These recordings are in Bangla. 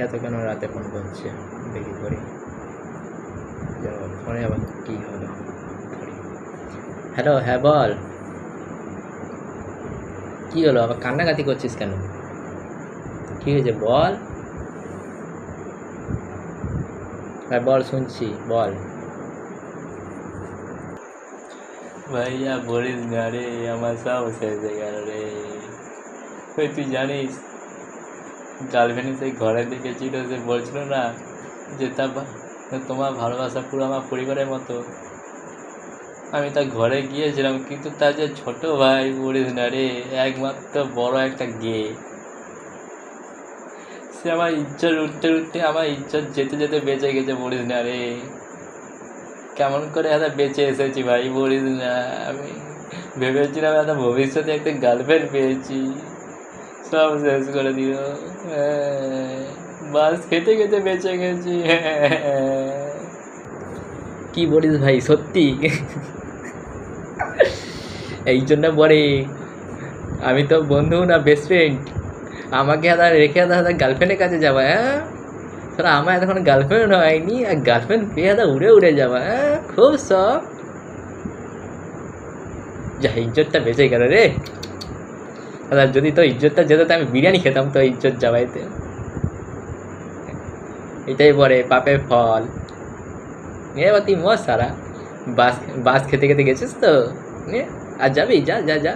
এত কেন রাতে ফোন করছে দেখি করি। ফোনে আবার কী হলো? হ্যালো, হ্যাঁ বল। কী হলো, আবার কান্নাকাটি করছিস কেন? কী হয়েছে বল। হ্যাঁ বল, শুনছি বল। ভাইয়া বলিস না রে, আমার সব শেষ হয়ে গেল রে। ওই তুই জানিস, গার্লফ্রেন্ড সেই ঘরে দেখেছিল, সে বলছিল না যে তোমার ভালোবাসা পুরো আমার পরিবারের মতো। আমি তার ঘরে গিয়েছিলাম, কিন্তু তার যে ছোট ভাই বলিস না রে, একমাত্র বড় একটা গে, সে আমার ইজ্জত উঠতে উঠতে আমার ইজ্জত যেতে যেতে বেঁচে গেছে বলিস না রে। কেমন করে এত বেঁচে এসেছি ভাই বলিস না। আমি ভেবেছিলাম এত ভবিষ্যতে একটা গার্লফ্রেন্ড পেয়েছি, সব শেষ করে দিল। বাস খেতে খেতে বেঁচে গেছি। কি বলিস ভাই, সত্যি? এই জন্য বলে আমি তো বন্ধু না বেস্ট ফ্রেন্ড। আমাকে আদা রেখে আদা গার্লফ্রেন্ডের কাছে যাবা? হ্যাঁ, তাহলে আমার এখন গার্লফ্রেন্ড হয়নি আর গার্লফ্রেন্ড পেয়ে আদা উড়ে উড়ে যাবা? হ্যাঁ, খুব শখ। যা, ইজ্জতটা বেঁচে গেল রে। দাদা যদি তো ইজ্জতটা যেত, আমি বিরিয়ানি খেতাম তো ইজ্জত যাওয়াইতে। এটাই বলে পাপের ফল। এবার তুই মজ সারা বাস বাস খেতে খেতে গেছিস তো, আর যাবি? যা যা যা।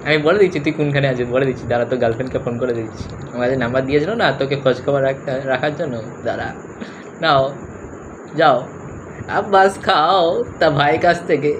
আমি বলে দিচ্ছি তুই কোনখানে আছিস, বলে দিচ্ছি। দাঁড়া, তো গার্লফ্রেন্ডকে ফোন করে দিচ্ছি। আমার কাছে নাম্বার দিয়েছিল না তোকে খোঁজ খবর রাখার জন্য। দাঁড়া, নাও, যাও, अब बस खाओ তা ভাই কাছ থেকে।